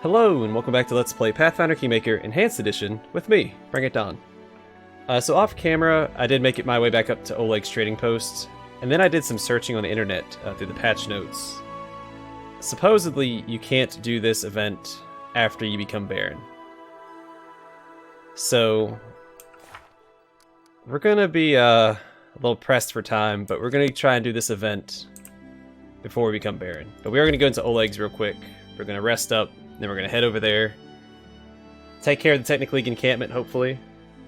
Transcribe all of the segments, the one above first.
Hello, and welcome back to Let's Play Pathfinder Kingmaker Enhanced Edition with me, BringItDon. So off camera, I did make it my way back up to Oleg's trading post, and then I did some searching on the internet through the patch notes. Supposedly, you can't do this event after you become Baron. So, we're gonna be a little pressed for time, but we're gonna try and do this event before we become Baron. But we are gonna go into Oleg's real quick. We're gonna rest up. Then we're going to head over there, take care of the Technic League encampment, hopefully,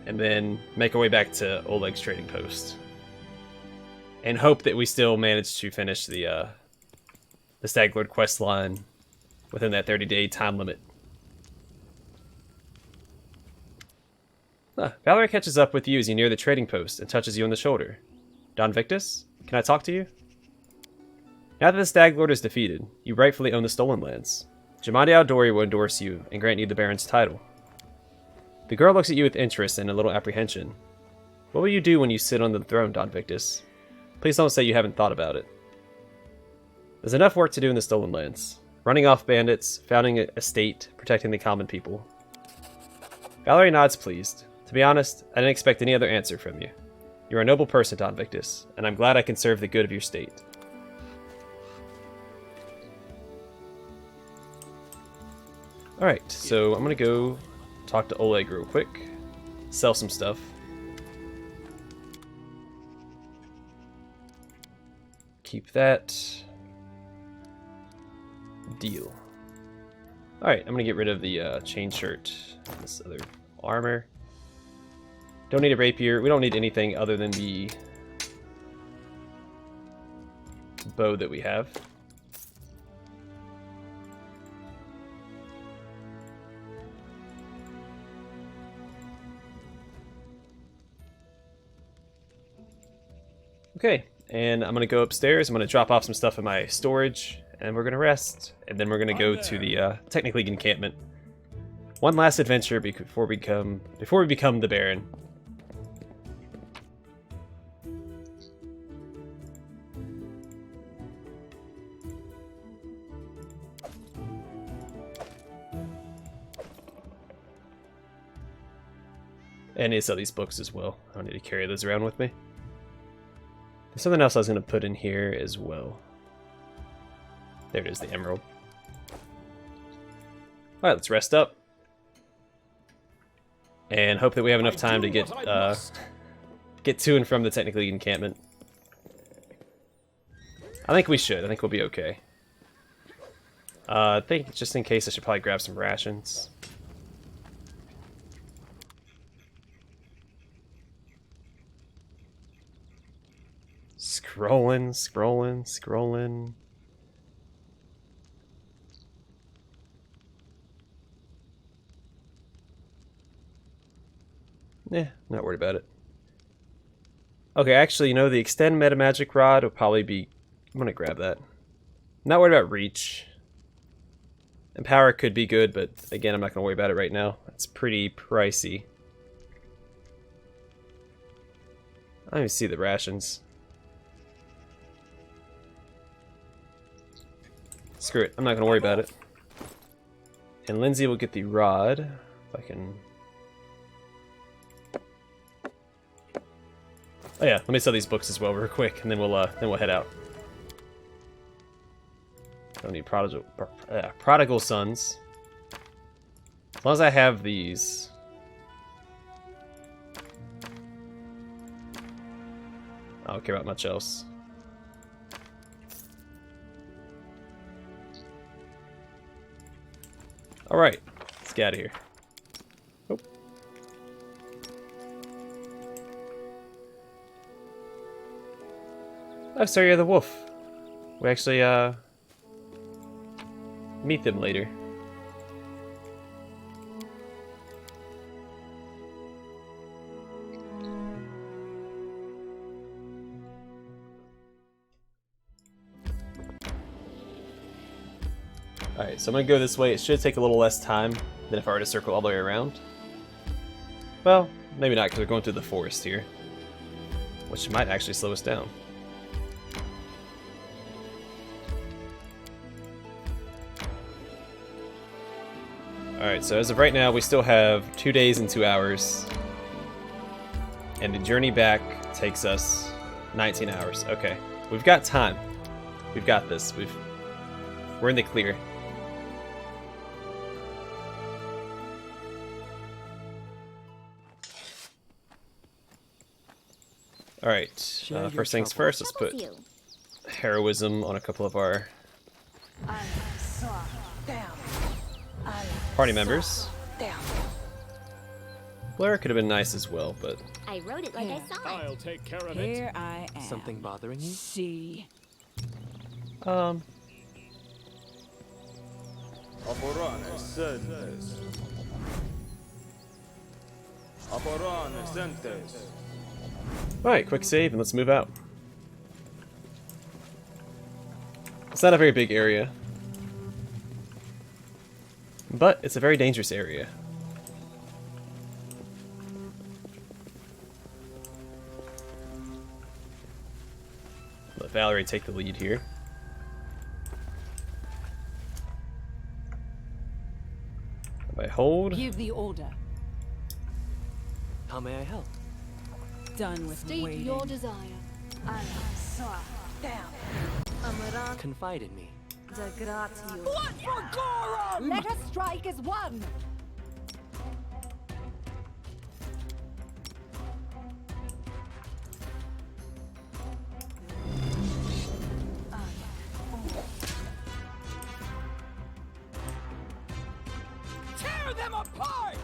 and then make our way back to Oleg's trading post. And hope that we still manage to finish the Staglord quest line within that 30-day time limit. Baldur catches up with you as you near the trading post and touches you on the shoulder. Don Victus, can I talk to you? Now that the Staglord is defeated, you rightfully own the Stolen Lands. Jamadi Aldori will endorse you and grant you the Baron's title. The girl looks at you with interest and a little apprehension. What will you do when you sit on the throne, Don Victus? Please don't say you haven't thought about it. There's enough work to do in the Stolen Lands. Running off bandits, founding a state, protecting the common people. Valerie nods pleased. To be honest, I didn't expect any other answer from you. You're a noble person, Don Victus, and I'm glad I can serve the good of your state. Alright, so I'm gonna go talk to Oleg real quick, sell some stuff. Keep that. Deal. Alright, I'm gonna get rid of the chain shirt, this other armor. Don't need a rapier, we don't need anything other than the bow that we have. Okay, and I'm going to go upstairs, I'm going to drop off some stuff in my storage, and we're going to rest, and then we're going to go to the Technic League encampment. One last adventure before we become the Baron. And I need to sell these books as well. I don't need to carry those around with me. There's something else I was going to put in here as well. There it is, the emerald. Alright, let's rest up. And hope that we have enough time to get to and from the Technic League encampment. I think we should. I think we'll be okay. I think, just in case, I should probably grab some rations. Scrolling. Yeah, not worried about it. Okay, actually, you know, the extend meta magic rod will probably be... I'm gonna grab that. Not worried about reach. And power could be good, but again, I'm not gonna worry about it right now. It's pretty pricey. I don't even see the rations. Screw it, I'm not gonna worry about it. And Lindsay will get the rod, if I can... Oh yeah, let me sell these books as well real quick, and then we'll head out. Don't need Prodigal Sons. As long as I have these. I don't care about much else. Alright, let's get out of here. Oh. Oh, sorry, you're the wolf. We actually, meet them later. Alright, so I'm gonna go this way. It should take a little less time than if I were to circle all the way around. Well, maybe not, because we're going through the forest here, which might actually slow us down. Alright, so as of right now, we still have 2 days and 2 hours. And the journey back takes us 19 hours. Okay. We've got time. We've got this. We're in the clear. Alright. First things first, let's put heroism on a couple of our party members. Blair could have been nice as well, but I wrote it like I saw it. I'll take care of it. Here I am. Something bothering you? See. Alright, quick save and let's move out. It's not a very big area, but it's a very dangerous area. Let Valerie take the lead here. If I hold, Give the order. How may I help? Done with State waiting. your desire. Confide in me. Blood for Gorum! Let us strike as one! Tear them apart!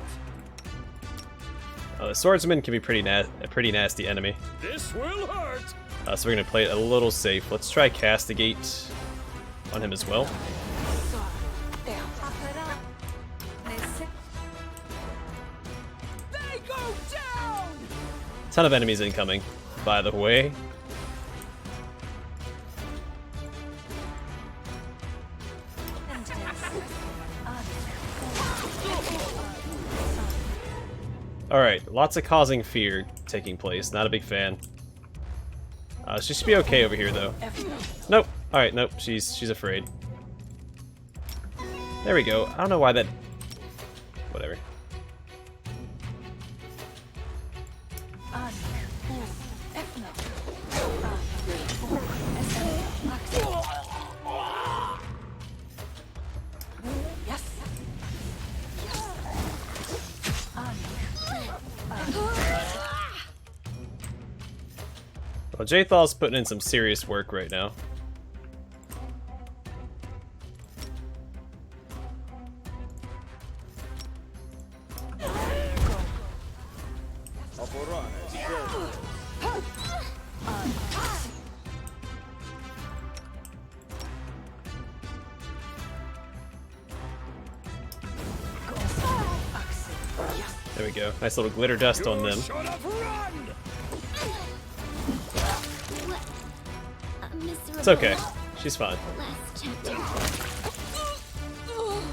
the swordsman can be a pretty nasty enemy. This will hurt. So we're gonna play it a little safe. Let's try Castigate on him as well. They go down! Ton of enemies incoming, by the way. Alright, lots of causing fear taking place. Not a big fan. She should be okay over here, though. Nope. Alright, nope. She's afraid. There we go. I don't know why that... Whatever. Well, Jathal's putting in some serious work right now. There we go. Nice little glitter dust on them. It's okay. She's fine.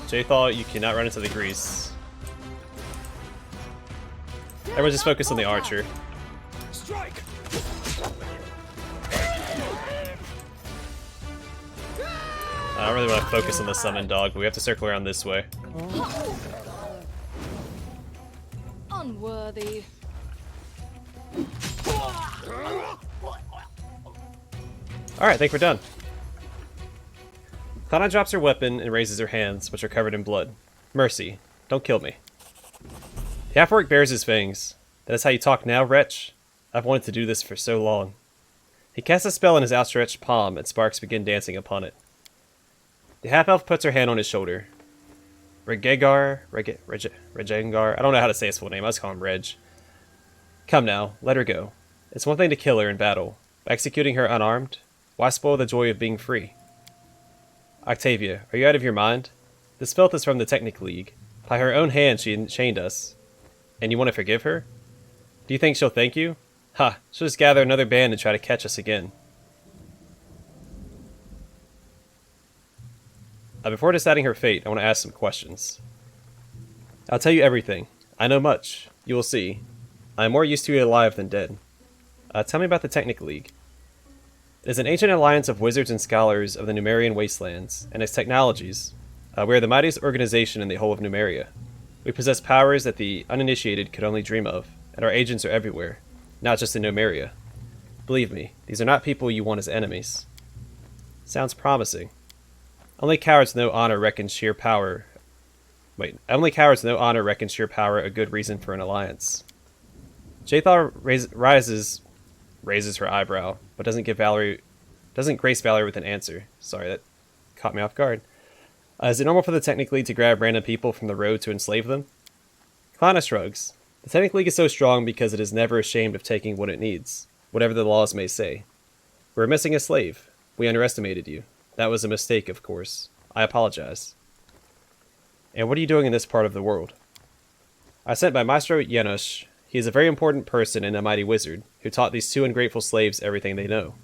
Jathal, you cannot run into the grease. Everyone just focus on the archer. Strike. I don't really want to focus on the summon dog, but we have to circle around this way. Unworthy. Alright, I think we're done. Kana drops her weapon and raises her hands, which are covered in blood. Mercy, don't kill me. The half-orc bares his fangs. That is how you talk now, wretch? I've wanted to do this for so long. He casts a spell in his outstretched palm, and sparks begin dancing upon it. The half-elf puts her hand on his shoulder. Regongar, I don't know how to say his full name, I just call him Reg. Come now, let her go. It's one thing to kill her in battle. By executing her unarmed, why spoil the joy of being free? Octavia, are you out of your mind? This filth is from the Technic League. By her own hand she chained us. And you want to forgive her? Do you think she'll thank you? Ha, she'll just gather another band and try to catch us again. Before deciding her fate, I want to ask some questions. I'll tell you everything. I know much. You will see. I am more used to you alive than dead. Tell me about the Technic League. It is an ancient alliance of wizards and scholars of the Numerian wastelands, and its technologies. We are the mightiest organization in the whole of Numeria. We possess powers that the uninitiated could only dream of, and our agents are everywhere, not just in Numeria. Believe me, these are not people you want as enemies. Sounds promising. Only cowards with no honor reckon sheer power a good reason for an alliance. Jathar raises her eyebrow, but doesn't grace Valerie with an answer. Sorry, that caught me off guard. Is it normal for the Technic League to grab random people from the road to enslave them? Kalana shrugs. The Technic League is so strong because it is never ashamed of taking what it needs, whatever the laws may say. We're missing a slave. We underestimated you. That was a mistake, of course. I apologize. And what are you doing in this part of the world? I sent by Maestro Janos. He is a very important person and a mighty wizard, who taught these two ungrateful slaves everything they know.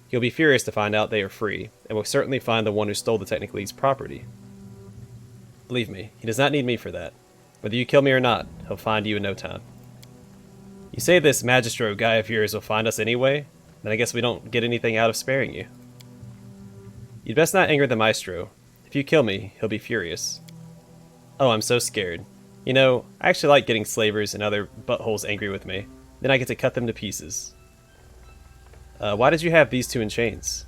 He'll be furious to find out they are free, and will certainly find the one who stole the Technic League's property. Believe me, he does not need me for that. Whether you kill me or not, he'll find you in no time. You say this Magistro guy of yours will find us anyway? Then I guess we don't get anything out of sparing you. You'd best not anger the Maestro. If you kill me, he'll be furious. Oh, I'm so scared. You know, I actually like getting slavers and other buttholes angry with me. Then I get to cut them to pieces. Why did you have these two in chains?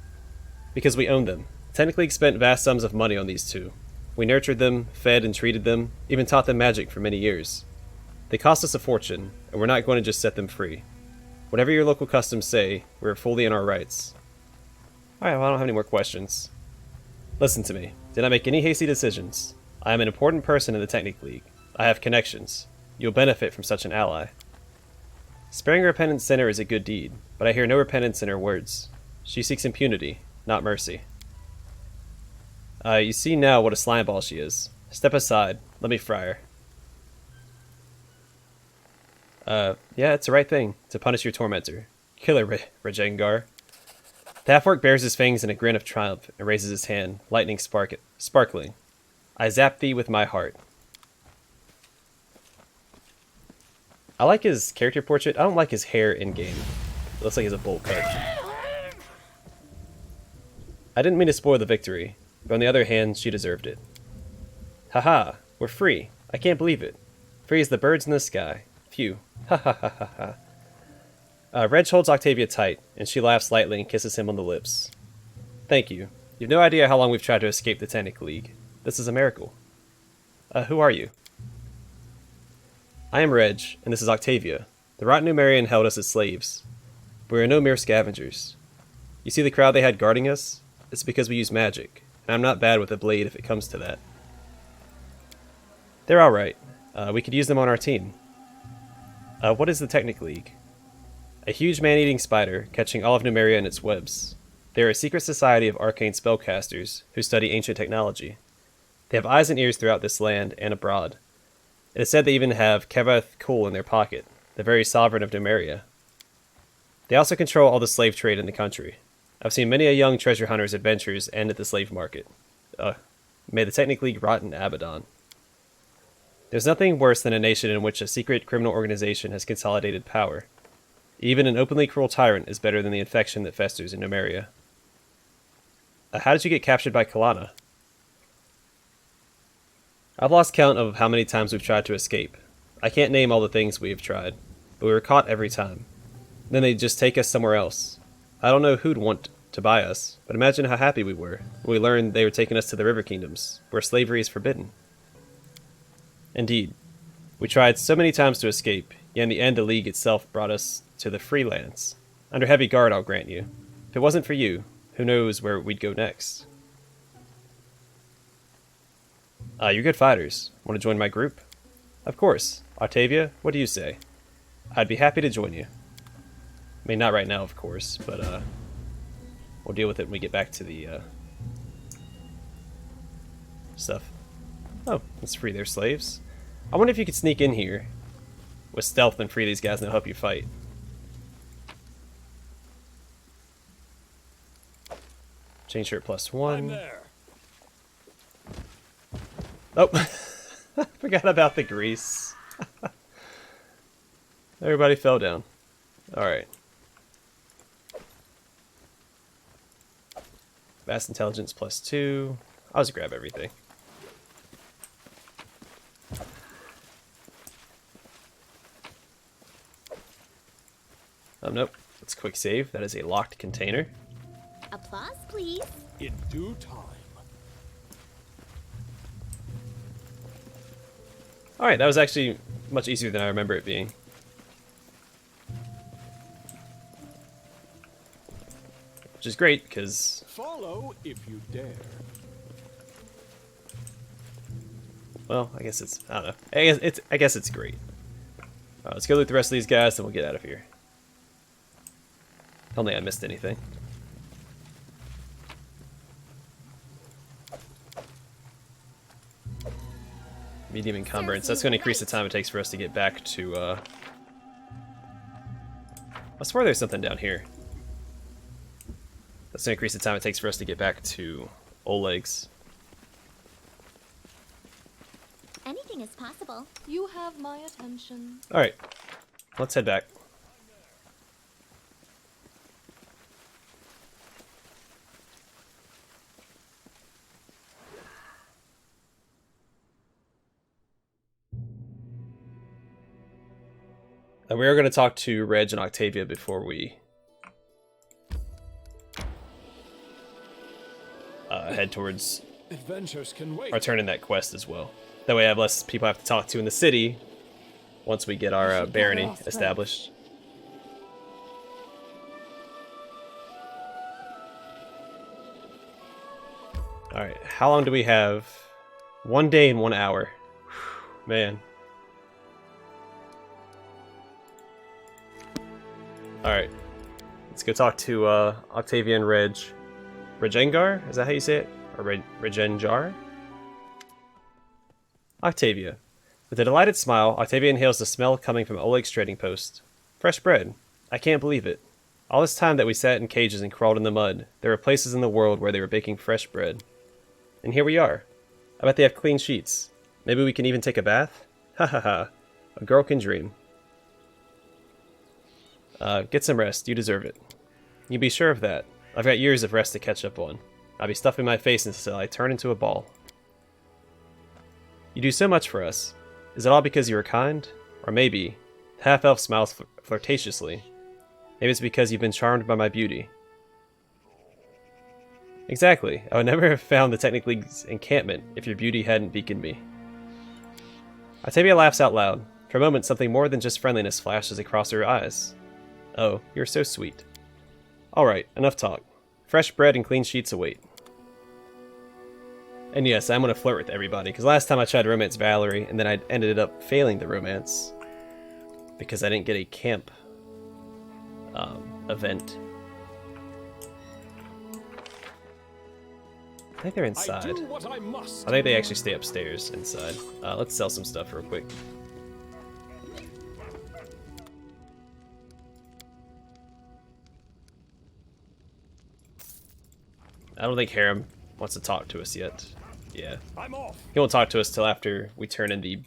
Because we owned them. Technic League spent vast sums of money on these two. We nurtured them, fed and treated them, even taught them magic for many years. They cost us a fortune, and we're not going to just set them free. Whatever your local customs say, we're fully in our rights. Alright, well, I don't have any more questions. Listen to me. Do not make any hasty decisions. I am an important person in the Technic League. I have connections. You'll benefit from such an ally. Sparing a repentant sinner is a good deed, but I hear no repentance in her words. She seeks impunity, not mercy. You see now what a slimeball she is. Step aside. Let me fry her. Yeah, it's the right thing, to punish your tormentor. Kill her, Regongar. The half-orc bares his fangs in a grin of triumph and raises his hand, lightning sparkling. I zap thee with my heart. I like his character portrait. I don't like his hair in-game. It looks like he has a bowl cut. I didn't mean to spoil the victory, but on the other hand, she deserved it. Haha, we're free. I can't believe it. Free as the birds in the sky. Phew. Ha ha ha ha ha. Reg holds Octavia tight, and she laughs lightly and kisses him on the lips. Thank you. You've no idea how long we've tried to escape the Technic League. This is a miracle. Who are you? I am Reg, and this is Octavia. The rotten Numerian held us as slaves. We are no mere scavengers. You see the crowd they had guarding us? It's because we use magic, and I'm not bad with a blade if it comes to that. They're alright. We could use them on our team. What is the Technic League? A huge man-eating spider catching all of Numeria in its webs. They are a secret society of arcane spellcasters who study ancient technology. They have eyes and ears throughout this land and abroad. It is said they even have Kevath Kul in their pocket, the very sovereign of Numeria. They also control all the slave trade in the country. I've seen many a young treasure hunter's adventures end at the slave market. May the Technic League rot in Abaddon. There's nothing worse than a nation in which a secret criminal organization has consolidated power. Even an openly cruel tyrant is better than the infection that festers in Numeria. How did you get captured by Kalana? I've lost count of how many times we've tried to escape. I can't name all the things we have tried, but we were caught every time. Then they'd just take us somewhere else. I don't know who'd want to buy us, but imagine how happy we were when we learned they were taking us to the River Kingdoms, where slavery is forbidden. Indeed. We tried so many times to escape, yet in the end the League itself brought us to the Freelands. Under heavy guard, I'll grant you. If it wasn't for you, who knows where we'd go next. You're good fighters. Want to join my group? Of course. Octavia, what do you say? I'd be happy to join you. I mean, not right now, of course, but we'll deal with it when we get back to the stuff. Oh, let's free their slaves. I wonder if you could sneak in here with stealth and free these guys and they'll help you fight. Chain shirt +1. I'm there. Oh, forgot about the grease. Everybody fell down. Alright. Vast intelligence +2. I'll just grab everything. Nope. Let's quick save. That is a locked container. Applause, please. In due time. Alright, that was actually much easier than I remember it being. Which is great, because... Follow if you dare. Well, I guess it's... I don't know. I guess it's great. Let's go loot the rest of these guys, then we'll get out of here. Tell me I missed anything. Medium encumbrance. That's going to increase the time it takes for us to get back to, I swear there's something down here. That's going to increase the time it takes for us to get back to Oleg's. Anything is possible. You have my attention. Alright. Let's head back. We are going to talk to Reg and Octavia before we head towards Adventures can wait. our turn in that quest as well. That way I have less people I have to talk to in the city once we get our barony established. Alright, how long do we have? 1 day and 1 hour. Whew, man. Alright. Let's go talk to Octavia and Reg. Regongar? Is that how you say it? Or Regongar? Octavia. With a delighted smile, Octavia inhales the smell coming from Oleg's trading post. Fresh bread. I can't believe it. All this time that we sat in cages and crawled in the mud, there were places in the world where they were baking fresh bread. And here we are. I bet they have clean sheets. Maybe we can even take a bath? Ha ha ha. A girl can dream. Get some rest. You deserve it. You be sure of that. I've got years of rest to catch up on. I'll be stuffing my face until I turn into a ball. You do so much for us. Is it all because you were kind? Or maybe... The half-elf smiles flirtatiously. Maybe it's because you've been charmed by my beauty. Exactly. I would never have found the Technic League's encampment if your beauty hadn't beaconed me. Octavia laughs out loud. For a moment, something more than just friendliness flashes across her eyes. Oh, you're so sweet. Alright, enough talk. Fresh bread and clean sheets await. And yes, I'm gonna flirt with everybody, because last time I tried to romance Valerie, and then I ended up failing the romance. Because I didn't get a camp event. I think they're inside. I do what I must. I think they actually stay upstairs inside. Let's sell some stuff real quick. I don't think Harem wants to talk to us yet. Yeah. I'm off. He won't talk to us till after we turn in the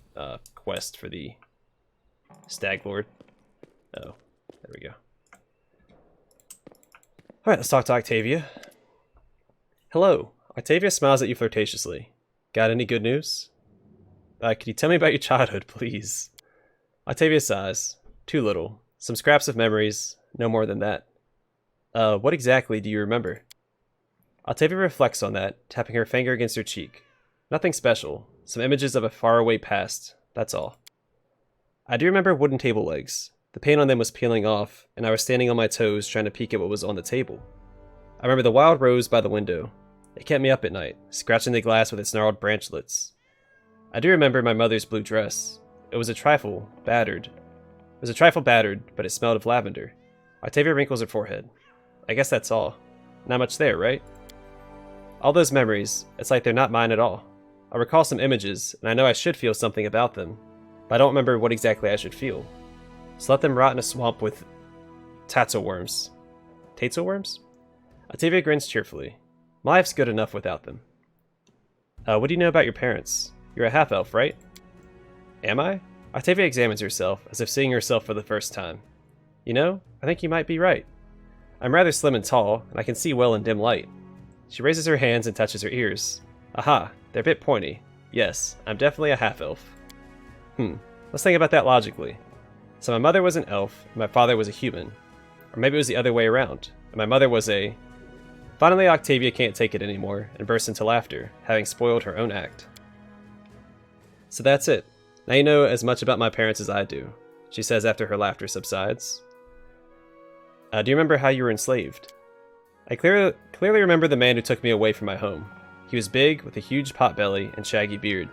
quest for the Stag Lord. Oh, there we go. Alright, let's talk to Octavia. Hello. Octavia smiles at you flirtatiously. Got any good news? Could you tell me about your childhood, please? Octavia sighs. Too little. Some scraps of memories. No more than that. What exactly do you remember? Octavia reflects on that, tapping her finger against her cheek. Nothing special. Some images of a faraway past. That's all. I do remember wooden table legs. The paint on them was peeling off, and I was standing on my toes trying to peek at what was on the table. I remember the wild rose by the window. It kept me up at night, scratching the glass with its gnarled branchlets. I do remember my mother's blue dress. It was a trifle battered, but it smelled of lavender. Octavia wrinkles her forehead. I guess that's all. Not much there, right? All those memories, it's like they're not mine at all. I recall some images, and I know I should feel something about them, but I don't remember what exactly I should feel. So let them rot in a swamp with tatzelworms. Tatzelworms? Octavia grins cheerfully. My life's good enough without them. What do you know about your parents? You're a half-elf, right? Am I? Octavia examines herself, as if seeing herself for the first time. You know, I think you might be right. I'm rather slim and tall, and I can see well in dim light. She raises her hands and touches her ears. Aha, they're a bit pointy. Yes, I'm definitely a half-elf. Let's think about that logically. So my mother was an elf, and my father was a human. Or maybe it was the other way around, and my mother was a... Finally, Octavia can't take it anymore and bursts into laughter, having spoiled her own act. So that's it. Now you know as much about my parents as I do, she says after her laughter subsides. Do you remember how you were enslaved? I clearly remember the man who took me away from my home. He was big, with a huge pot belly and shaggy beard.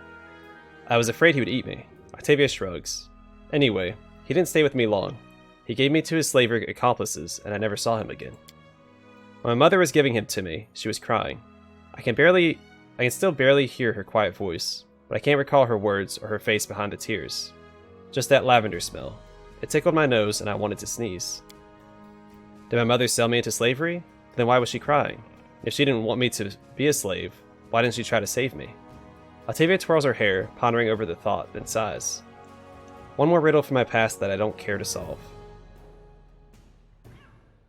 I was afraid he would eat me. Octavia shrugs. Anyway, he didn't stay with me long. He gave me to his slaver accomplices, and I never saw him again. When my mother was giving him to me, she was crying. I can still barely hear her quiet voice, but I can't recall her words or her face behind the tears. Just that lavender smell. It tickled my nose, and I wanted to sneeze. Did my mother sell me into slavery? Then why was she crying? If she didn't want me to be a slave, why didn't she try to save me? Octavia twirls her hair, pondering over the thought, then sighs. One more riddle from my past that I don't care to solve.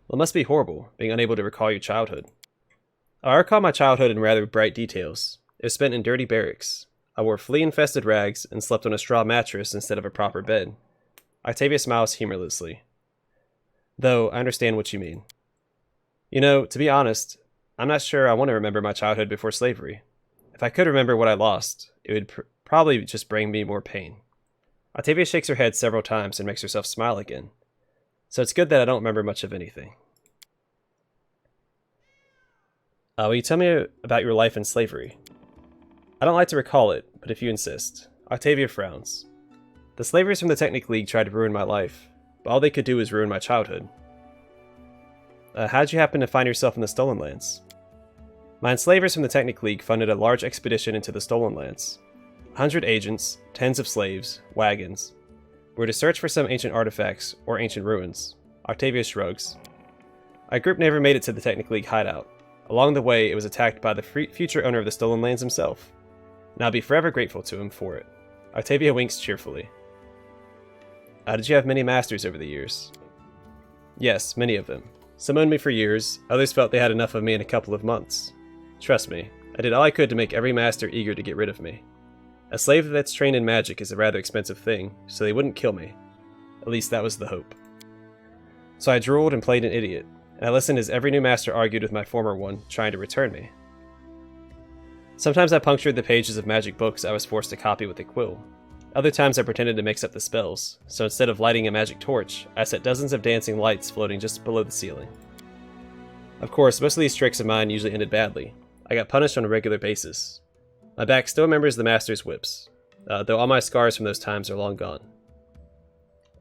Well, it must be horrible, being unable to recall your childhood. I recall my childhood in rather bright details. It was spent in dirty barracks. I wore flea-infested rags and slept on a straw mattress instead of a proper bed. Octavia smiles humorlessly. Though, I understand what you mean. You know, to be honest, I'm not sure I want to remember my childhood before slavery. If I could remember what I lost, it would probably just bring me more pain. Octavia shakes her head several times and makes herself smile again. So it's good that I don't remember much of anything. Will you tell me about your life in slavery? I don't like to recall it, but if you insist. Octavia frowns. The slavers from the Technic League tried to ruin my life, but all they could do was ruin my childhood. How'd you happen to find yourself in the Stolen Lands? My enslavers from the Technic League funded a large expedition into the Stolen Lands. 100 agents, tens of slaves, wagons. We were to search for some ancient artifacts or ancient ruins. Octavia shrugs. Our group never made it to the Technic League hideout. Along the way, it was attacked by the future owner of the Stolen Lands himself. And I'll be forever grateful to him for it. Octavia winks cheerfully. Did you have many masters over the years? Yes, many of them. Some owned me for years, others felt they had enough of me in a couple of months. Trust me, I did all I could to make every master eager to get rid of me. A slave that's trained in magic is a rather expensive thing, so they wouldn't kill me. At least that was the hope. So I drooled and played an idiot, and I listened as every new master argued with my former one, trying to return me. Sometimes I punctured the pages of magic books I was forced to copy with a quill. Other times I pretended to mix up the spells, so instead of lighting a magic torch, I set dozens of dancing lights floating just below the ceiling. Of course, most of these tricks of mine usually ended badly. I got punished on a regular basis. My back still remembers the master's whips, though all my scars from those times are long gone.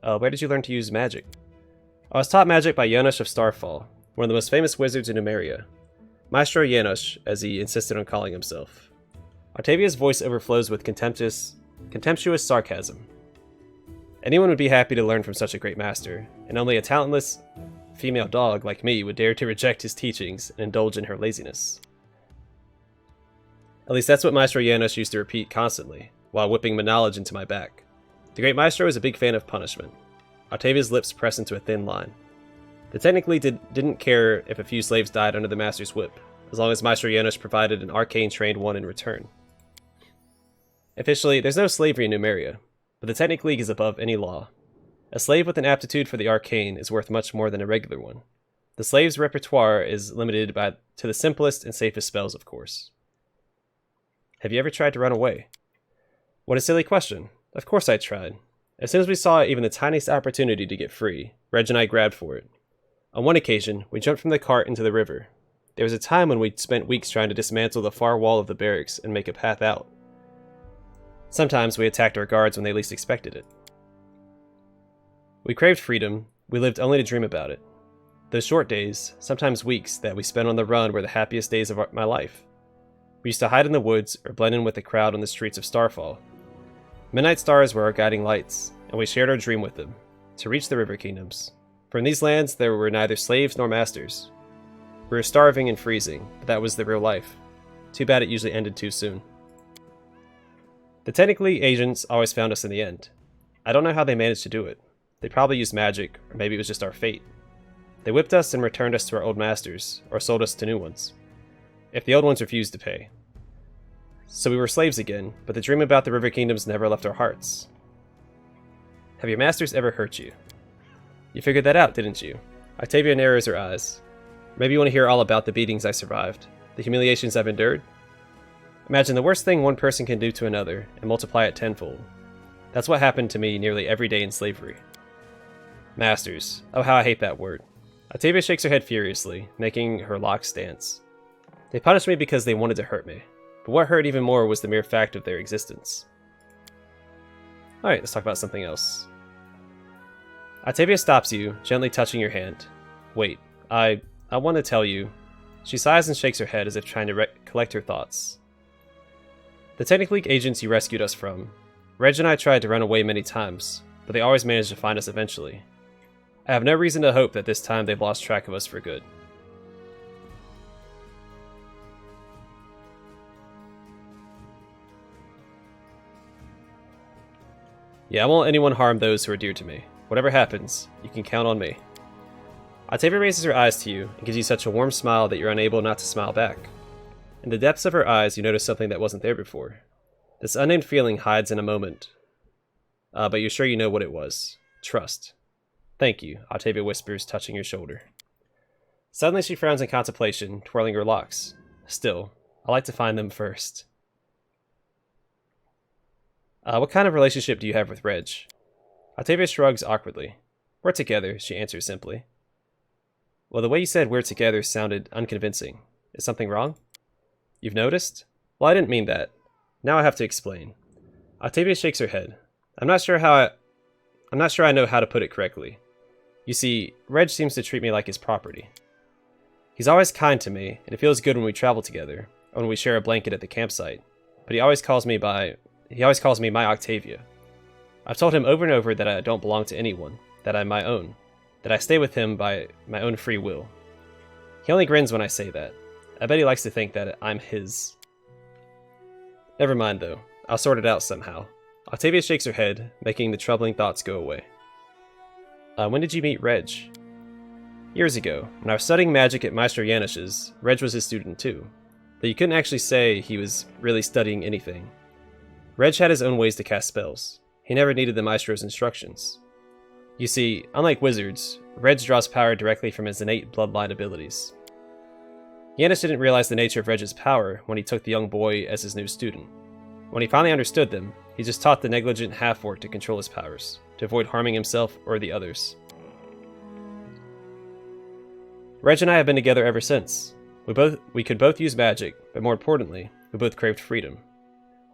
Where did you learn to use magic? I was taught magic by Janos of Starfall, one of the most famous wizards in Numeria. Maestro Janos, as he insisted on calling himself. Octavia's voice overflows with contemptuous sarcasm. Anyone would be happy to learn from such a great master, and only a talentless female dog like me would dare to reject his teachings and indulge in her laziness. At least that's what Maestro Janos used to repeat constantly, while whipping my knowledge into my back. The great maestro was a big fan of punishment. Octavia's lips pressed into a thin line. They technically didn't care if a few slaves died under the master's whip, as long as Maestro Janos provided an arcane-trained one in return. Officially, there's no slavery in Numeria, but the Technic League is above any law. A slave with an aptitude for the arcane is worth much more than a regular one. The slave's repertoire is limited to the simplest and safest spells, of course. Have you ever tried to run away? What a silly question. Of course I tried. As soon as we saw even the tiniest opportunity to get free, Reg and I grabbed for it. On one occasion, we jumped from the cart into the river. There was a time when we spent weeks trying to dismantle the far wall of the barracks and make a path out. Sometimes we attacked our guards when they least expected it. We craved freedom, we lived only to dream about it. Those short days, sometimes weeks, that we spent on the run were the happiest days of my life. We used to hide in the woods or blend in with the crowd on the streets of Starfall. Midnight stars were our guiding lights, and we shared our dream with them, to reach the river kingdoms. For in these lands there were neither slaves nor masters. We were starving and freezing, but that was the real life. Too bad it usually ended too soon. The Technic League agents always found us in the end. I don't know how they managed to do it. They probably used magic, or maybe it was just our fate. They whipped us and returned us to our old masters, or sold us to new ones, if the old ones refused to pay. So we were slaves again, but the dream about the river kingdoms never left our hearts. Have your masters ever hurt you? You figured that out, didn't you? Octavia narrows her eyes. Maybe you want to hear all about the beatings I survived, the humiliations I've endured? Imagine the worst thing one person can do to another, and multiply it tenfold. That's what happened to me nearly every day in slavery. Masters. Oh, how I hate that word. Octavia shakes her head furiously, making her locks dance. They punished me because they wanted to hurt me, but what hurt even more was the mere fact of their existence. Alright, let's talk about something else. Octavia stops you, gently touching your hand. Wait, I want to tell you. She sighs and shakes her head as if trying to collect her thoughts. The Technic League agents you rescued us from. Reg and I tried to run away many times, but they always managed to find us eventually. I have no reason to hope that this time they've lost track of us for good. Yeah, I won't let anyone harm those who are dear to me. Whatever happens, you can count on me. Octavia raises her eyes to you and gives you such a warm smile that you're unable not to smile back. In the depths of her eyes, you notice something that wasn't there before. This unnamed feeling hides in a moment, but you're sure you know what it was. Trust. Thank you, Octavia whispers, touching your shoulder. Suddenly she frowns in contemplation, twirling her locks. Still, I like to find them first. What kind of relationship do you have with Reg? Octavia shrugs awkwardly. We're together, she answers simply. Well, the way you said we're together sounded unconvincing. Is something wrong? You've noticed? Well, I didn't mean that. Now I have to explain. Octavia shakes her head. I'm not sure I know how to put it correctly. You see, Reg seems to treat me like his property. He's always kind to me, and it feels good when we travel together, or when we share a blanket at the campsite. But he always calls me my Octavia. I've told him over and over that I don't belong to anyone, that I'm my own, that I stay with him by my own free will. He only grins when I say that. I bet he likes to think that I'm his. Never mind though, I'll sort it out somehow. Octavia shakes her head, making the troubling thoughts go away. When did you meet Reg? Years ago, when I was studying magic at Maestro Janish's. Reg was his student too, though you couldn't actually say he was really studying anything. Reg had his own ways to cast spells. He never needed the Maestro's instructions. You see, unlike wizards, Reg draws power directly from his innate bloodline abilities. Janish didn't realize the nature of Reg's power when he took the young boy as his new student. When he finally understood them, he just taught the negligent half-orc to control his powers, to avoid harming himself or the others. Reg and I have been together ever since. We could both use magic, but more importantly, we both craved freedom.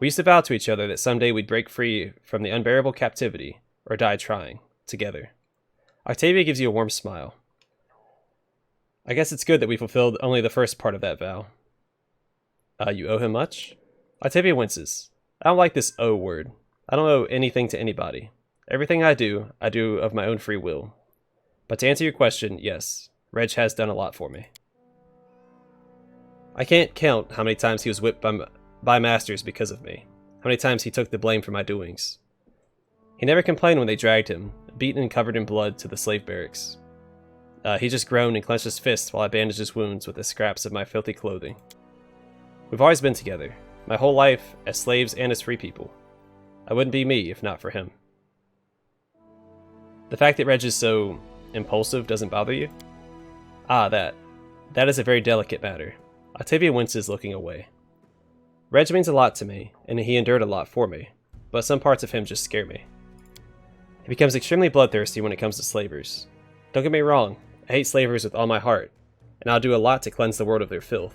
We used to vow to each other that someday we'd break free from the unbearable captivity, or die trying, together. Octavia gives you a warm smile. I guess it's good that we fulfilled only the first part of that vow. You owe him much? Octavia winces. I don't like this owe word. I don't owe anything to anybody. Everything I do of my own free will. But to answer your question, yes, Reg has done a lot for me. I can't count how many times he was whipped by masters because of me. How many times he took the blame for my doings. He never complained when they dragged him, beaten and covered in blood, to the slave barracks. He just groaned and clenched his fists while I bandaged his wounds with the scraps of my filthy clothing. We've always been together, my whole life, as slaves and as free people. I wouldn't be me if not for him. The fact that Reg is so impulsive doesn't bother you? That is a very delicate matter. Octavia winces, looking away. Reg means a lot to me, and he endured a lot for me, but some parts of him just scare me. He becomes extremely bloodthirsty when it comes to slavers. Don't get me wrong, I hate slavers with all my heart, and I'll do a lot to cleanse the world of their filth.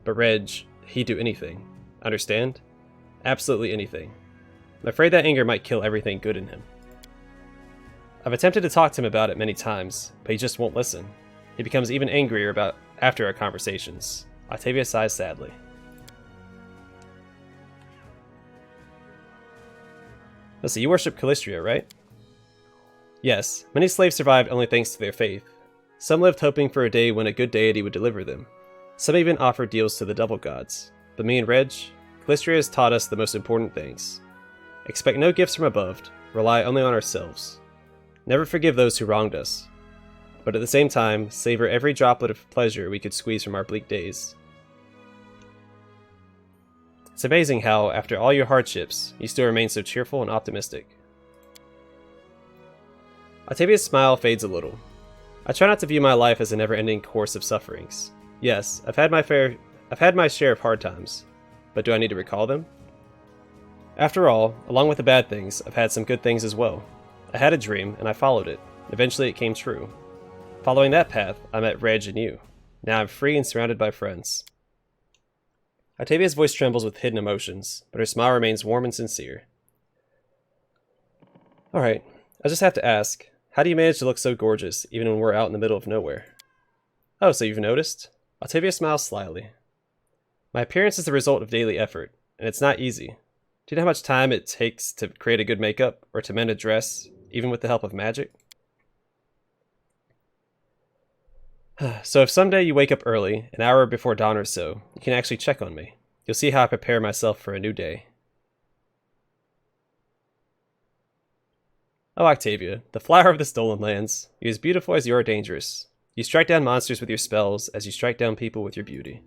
But Reg, he'd do anything. Understand? Absolutely anything. I'm afraid that anger might kill everything good in him. I've attempted to talk to him about it many times, but he just won't listen. He becomes even angrier after our conversations. Octavia sighs sadly. Let's see, you worship Callistria, right? Yes, many slaves survived only thanks to their faith. Some lived hoping for a day when a good deity would deliver them. Some even offered deals to the double gods. But me and Reg, Callistria has taught us the most important things. Expect no gifts from above, rely only on ourselves. Never forgive those who wronged us. But at the same time, savor every droplet of pleasure we could squeeze from our bleak days. It's amazing how, after all your hardships, you still remain so cheerful and optimistic. Octavia's smile fades a little. I try not to view my life as a never-ending course of sufferings. Yes, I've had my share of hard times, but do I need to recall them? After all, along with the bad things, I've had some good things as well. I had a dream, and I followed it. Eventually it came true. Following that path, I met Reg and you. Now I'm free and surrounded by friends. Octavia's voice trembles with hidden emotions, but her smile remains warm and sincere. Alright, I just have to ask, how do you manage to look so gorgeous, even when we're out in the middle of nowhere? Oh, so you've noticed? Octavia smiles slyly. My appearance is the result of daily effort, and it's not easy. Do you know how much time it takes to create a good makeup, or to mend a dress, even with the help of magic? So if someday you wake up early, an hour before dawn or so, you can actually check on me. You'll see how I prepare myself for a new day. Oh, Octavia, the flower of the Stolen Lands. You're as beautiful as you are dangerous. You strike down monsters with your spells as you strike down people with your beauty.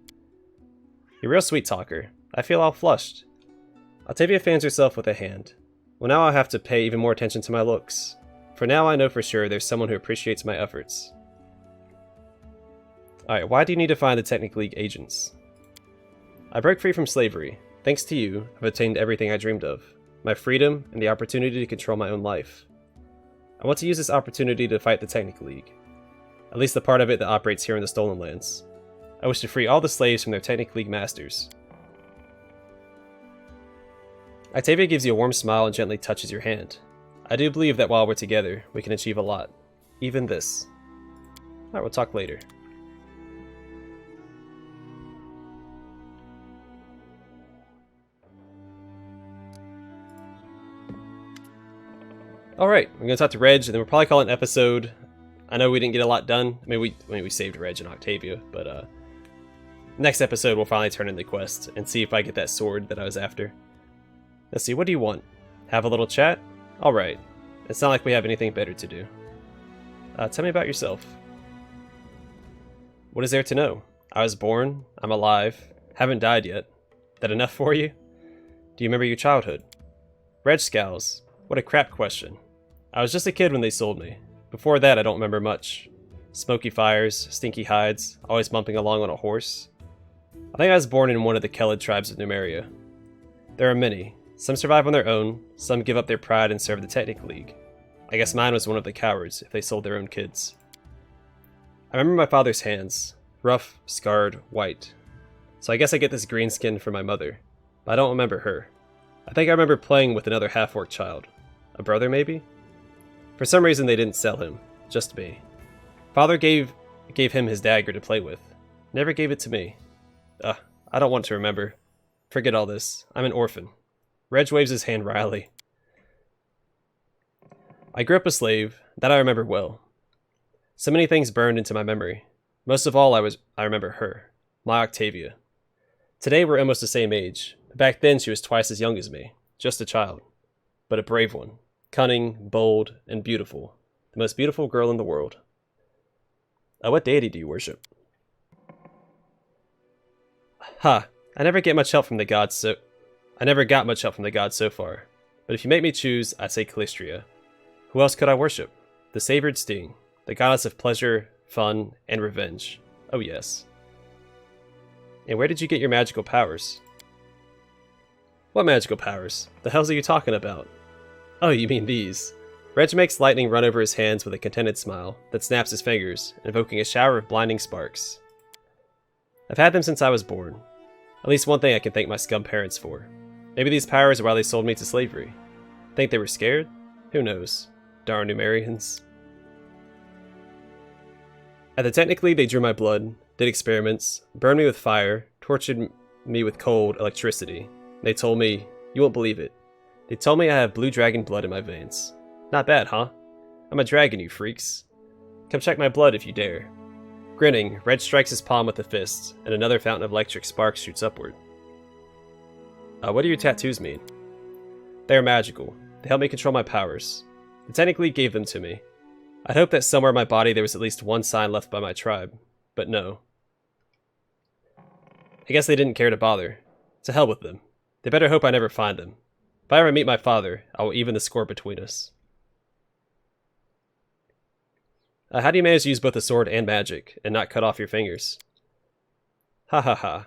You're a real sweet talker. I feel all flushed. Octavia fans herself with a hand. Well, now I'll have to pay even more attention to my looks. For now I know for sure there's someone who appreciates my efforts. Alright, why do you need to find the Technic League agents? I broke free from slavery. Thanks to you, I've attained everything I dreamed of. My freedom and the opportunity to control my own life. I want to use this opportunity to fight the Technic League. At least the part of it that operates here in the Stolen Lands. I wish to free all the slaves from their Technic League masters. Octavia gives you a warm smile and gently touches your hand. I do believe that while we're together, we can achieve a lot. Even this. Alright, we'll talk later. Alright, we're going to talk to Reg, and then we'll probably call it an episode. I know we didn't get a lot done. I mean, we saved Reg and Octavia, but next episode we'll finally turn in the quest and see if I get that sword that I was after. Let's see, what do you want? Have a little chat? Alright. It's not like we have anything better to do. Tell me about yourself. What is there to know? I was born, I'm alive, haven't died yet. That enough for you? Do you remember your childhood? Reg scowls. What a crap question. I was just a kid when they sold me. Before that, I don't remember much. Smoky fires, stinky hides, always bumping along on a horse. I think I was born in one of the Kelid tribes of Numeria. There are many. Some survive on their own, some give up their pride and serve the Technic League. I guess mine was one of the cowards, if they sold their own kids. I remember my father's hands. Rough, scarred, white. So I guess I get this green skin from my mother. But I don't remember her. I think I remember playing with another half-orc child. A brother, maybe? For some reason they didn't sell him. Just me. Father gave him his dagger to play with. Never gave it to me. I don't want to remember. Forget all this. I'm an orphan. Reg waves his hand wryly. I grew up a slave. That I remember well. So many things burned into my memory. Most of all, I remember her. My Octavia. Today we're almost the same age. Back then she was twice as young as me. Just a child. But a brave one. Cunning, bold, and beautiful. The most beautiful girl in the world. What deity do you worship? Ha! I never got much help from the gods so far. But if you make me choose, I'd say Calistria. Who else could I worship? The Savored Sting. The goddess of pleasure, fun, and revenge. Oh yes. And where did you get your magical powers? What magical powers? The hells are you talking about? Oh, you mean these. Reg makes lightning run over his hands with a contented smile that snaps his fingers, invoking a shower of blinding sparks. I've had them since I was born. At least one thing I can thank my scum parents for. Maybe these powers are why they sold me to slavery. Think they were scared? Who knows? Darn Numerians. At the Technic League, they drew my blood, did experiments, burned me with fire, tortured me with cold electricity. They told me, you won't believe it. They told me I have blue dragon blood in my veins. Not bad, huh? I'm a dragon, you freaks. Come check my blood if you dare. Grinning, Reg strikes his palm with a fist, and another fountain of electric sparks shoots upward. What do your tattoos mean? They are magical. They help me control my powers. The Technic League gave them to me. I'd hoped that somewhere in my body there was at least one sign left by my tribe, but no. I guess they didn't care to bother. To hell with them. They better hope I never find them. If I ever meet my father, I will even the score between us. How do you manage to use both a sword and magic, and not cut off your fingers? Ha ha ha.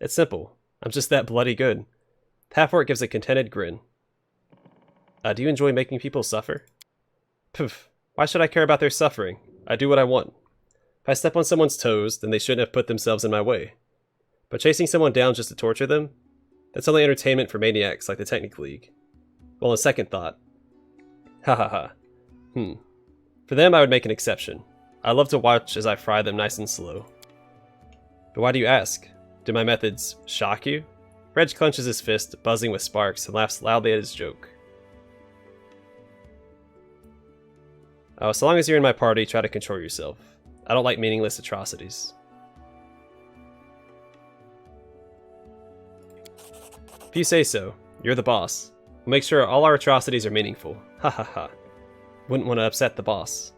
It's simple. I'm just that bloody good. Half-orc gives a contented grin. Do you enjoy making people suffer? Poof. Why should I care about their suffering? I do what I want. If I step on someone's toes, then they shouldn't have put themselves in my way. But chasing someone down just to torture them? That's only entertainment for maniacs like the Technic League. Well, on second thought. Ha ha ha. For them, I would make an exception. I love to watch as I fry them nice and slow. But why do you ask? Do my methods shock you? Reg clenches his fist, buzzing with sparks, and laughs loudly at his joke. Oh, so long as you're in my party, try to control yourself. I don't like meaningless atrocities. If you say so, you're the boss. We'll make sure all our atrocities are meaningful. Ha ha ha. Wouldn't want to upset the boss.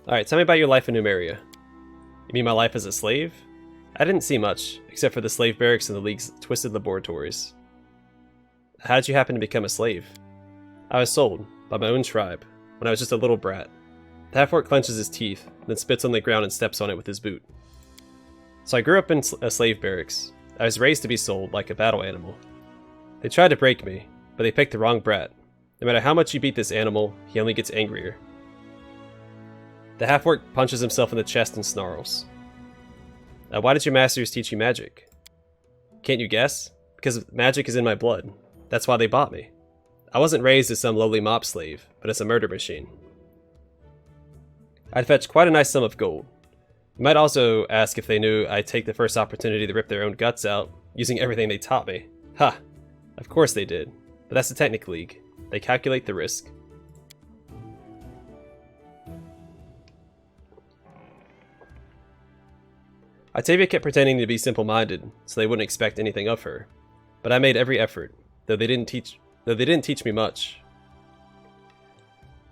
Alright, tell me about your life in Numeria. You mean my life as a slave? I didn't see much, except for the slave barracks and the League's twisted laboratories. How did you happen to become a slave? I was sold, by my own tribe, when I was just a little brat. The half-orc clenches his teeth, then spits on the ground and steps on it with his boot. So I grew up in a slave barracks. I was raised to be sold like a battle animal. They tried to break me, but they picked the wrong brat. No matter how much you beat this animal, he only gets angrier. The half-orc punches himself in the chest and snarls. Why did your masters teach you magic? Can't you guess? Because magic is in my blood. That's why they bought me. I wasn't raised as some lowly mop slave, but as a murder machine. I'd fetch quite a nice sum of gold. You might also ask if they knew I'd take the first opportunity to rip their own guts out, using everything they taught me. Ha! Of course they did. But that's the Technic League. They calculate the risk. Octavia kept pretending to be simple-minded, so they wouldn't expect anything of her. But I made every effort, though they didn't teach me much.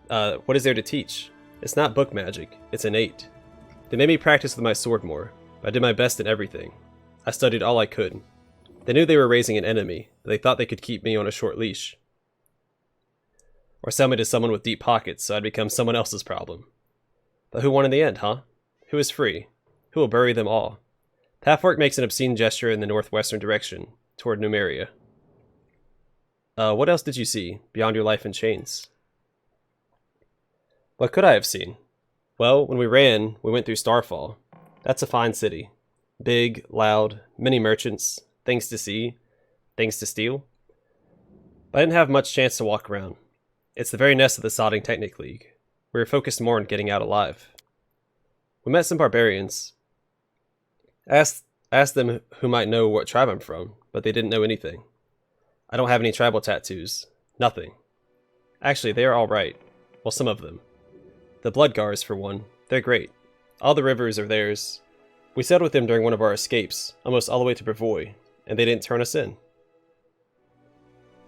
What is there to teach? It's not book magic, it's innate. They made me practice with my sword more, but I did my best in everything. I studied all I could. They knew they were raising an enemy, but they thought they could keep me on a short leash. Or sell me to someone with deep pockets so I'd become someone else's problem. But who won in the end, huh? Who is free? Who will bury them all? Half-orc makes an obscene gesture in the northwestern direction, toward Numeria. What else did you see, beyond your life in chains? What could I have seen? Well, when we ran, we went through Starfall. That's a fine city. Big, loud, many merchants, things to see, things to steal. But I didn't have much chance to walk around. It's the very nest of the sodding Technic League. We were focused more on getting out alive. We met some barbarians. Asked them who might know what tribe I'm from, but they didn't know anything. I don't have any tribal tattoos. Nothing. Actually, they are all right. Well, some of them. The Bloodgars, for one. They're great. All the rivers are theirs. We sailed with them during one of our escapes, almost all the way to Brevoy, and they didn't turn us in.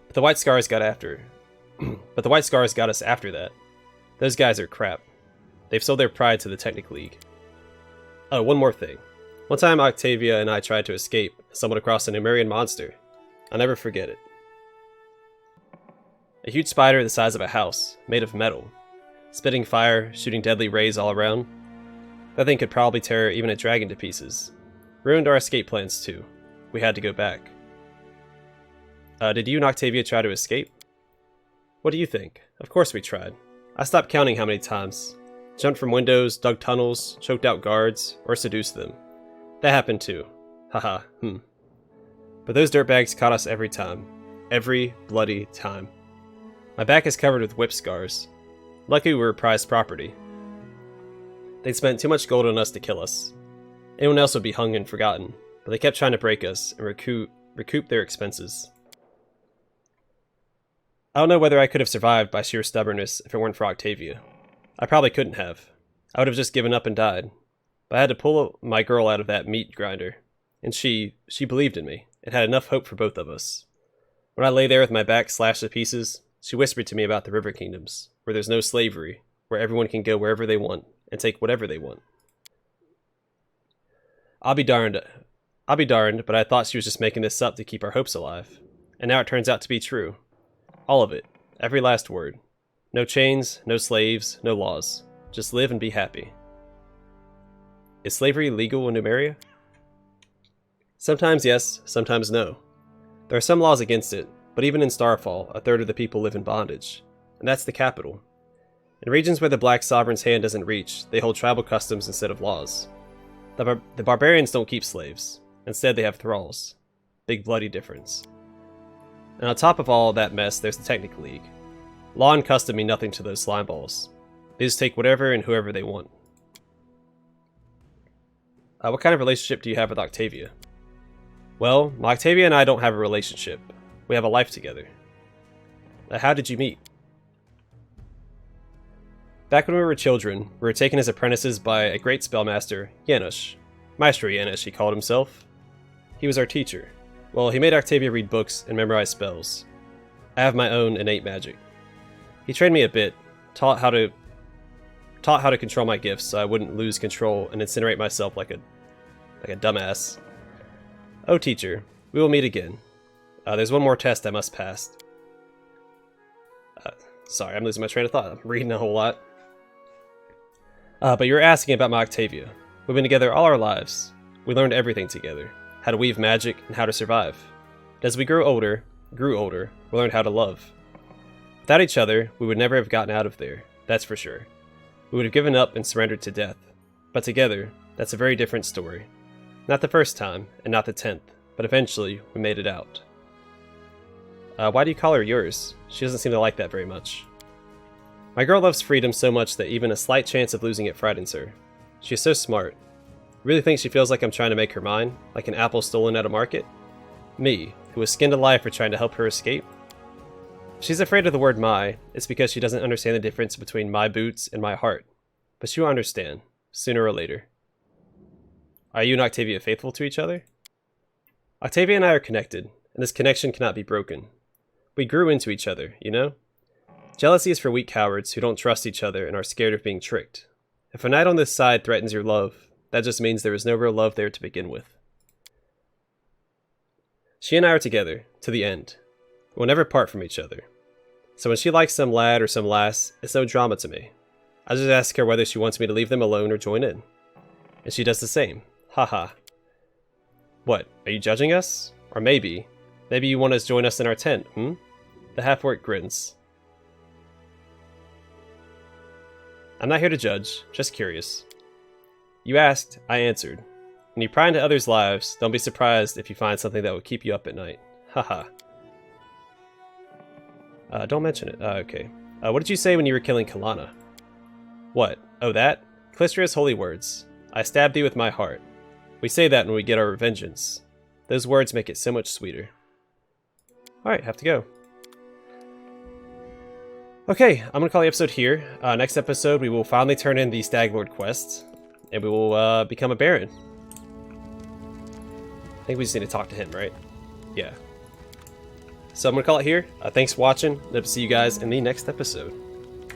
But the White Scars got us after that. Those guys are crap. They've sold their pride to the Technic League. Oh, one more thing. One time Octavia and I tried to escape and stumbled across a Numerian monster. I'll never forget it. A huge spider the size of a house, made of metal. Spitting fire, shooting deadly rays all around. That thing could probably tear even a dragon to pieces. Ruined our escape plans too. We had to go back. Did you and Octavia try to escape? What do you think? Of course we tried. I stopped counting how many times. Jumped from windows, dug tunnels, choked out guards, or seduced them. That happened too. Haha, But those dirtbags caught us every time. Every bloody time. My back is covered with whip scars. Luckily we were prized property. They'd spent too much gold on us to kill us. Anyone else would be hung and forgotten, but they kept trying to break us and recoup their expenses. I don't know whether I could have survived by sheer stubbornness if it weren't for Octavia. I probably couldn't have. I would have just given up and died. But I had to pull my girl out of that meat grinder. And she believed in me, and had enough hope for both of us. When I lay there with my back slashed to pieces, she whispered to me about the River Kingdoms, where there's no slavery, where everyone can go wherever they want, and take whatever they want. I'll be darned, but I thought she was just making this up to keep our hopes alive. And now it turns out to be true. All of it. Every last word. No chains, no slaves, no laws. Just live and be happy. Is slavery legal in Numeria? Sometimes yes, sometimes no. There are some laws against it, but even in Starfall, a third of the people live in bondage. And that's the capital. In regions where the Black Sovereign's hand doesn't reach, they hold tribal customs instead of laws. The barbarians don't keep slaves. Instead, they have thralls. Big bloody difference. And on top of all that mess, there's the Technic League. Law and custom mean nothing to those slimeballs. They just take whatever and whoever they want. What kind of relationship do you have with Octavia? Well, Octavia and I don't have a relationship. We have a life together. How did you meet? Back when we were children, we were taken as apprentices by a great spellmaster, Janusz. Maestro Janusz, he called himself. He was our teacher. Well, he made Octavia read books and memorize spells. I have my own innate magic. He trained me a bit, taught how to control my gifts so I wouldn't lose control and incinerate myself like a dumbass. Oh, teacher, we will meet again. There's one more test I must pass. Sorry, I'm losing my train of thought. I'm reading a whole lot. But you were asking about my Octavia. We've been together all our lives. We learned everything together. How to weave magic and how to survive. And as we grew older, we learned how to love. Without each other, we would never have gotten out of there, that's for sure. We would have given up and surrendered to death. But together, that's a very different story. Not the first time, and not the 10th, but eventually, we made it out. Why do you call her yours? She doesn't seem to like that very much. My girl loves freedom so much that even a slight chance of losing it frightens her. She is so smart. Really thinks she feels like I'm trying to make her mine, like an apple stolen at a market? Me, who was skinned alive for trying to help her escape? If she's afraid of the word my, it's because she doesn't understand the difference between my boots and my heart. But she will understand, sooner or later. Are you and Octavia faithful to each other? Octavia and I are connected, and this connection cannot be broken. We grew into each other, you know? Jealousy is for weak cowards who don't trust each other and are scared of being tricked. If a knight on this side threatens your love, that just means there was no real love there to begin with. She and I are together, to the end. We'll never part from each other. So when she likes some lad or some lass, it's no drama to me. I just ask her whether she wants me to leave them alone or join in. And she does the same. Haha. What, are you judging us? Or maybe you want to join us in our tent, hmm? The half-orc grins. I'm not here to judge, just curious. You asked, I answered. When you pry into others' lives, don't be surprised if you find something that will keep you up at night. Haha. Don't mention it. Okay. What did you say when you were killing Kalana? What? Oh, that? Callistria's holy words. I stabbed thee with my heart. We say that when we get our vengeance. Those words make it so much sweeter. Alright, have to go. Okay, I'm going to call the episode here. Next episode, we will finally turn in the Stag Lord quest, and we will become a Baron. I think we just need to talk to him, right? Yeah. So I'm going to call it here. Thanks for watching, and hope to see you guys in the next episode.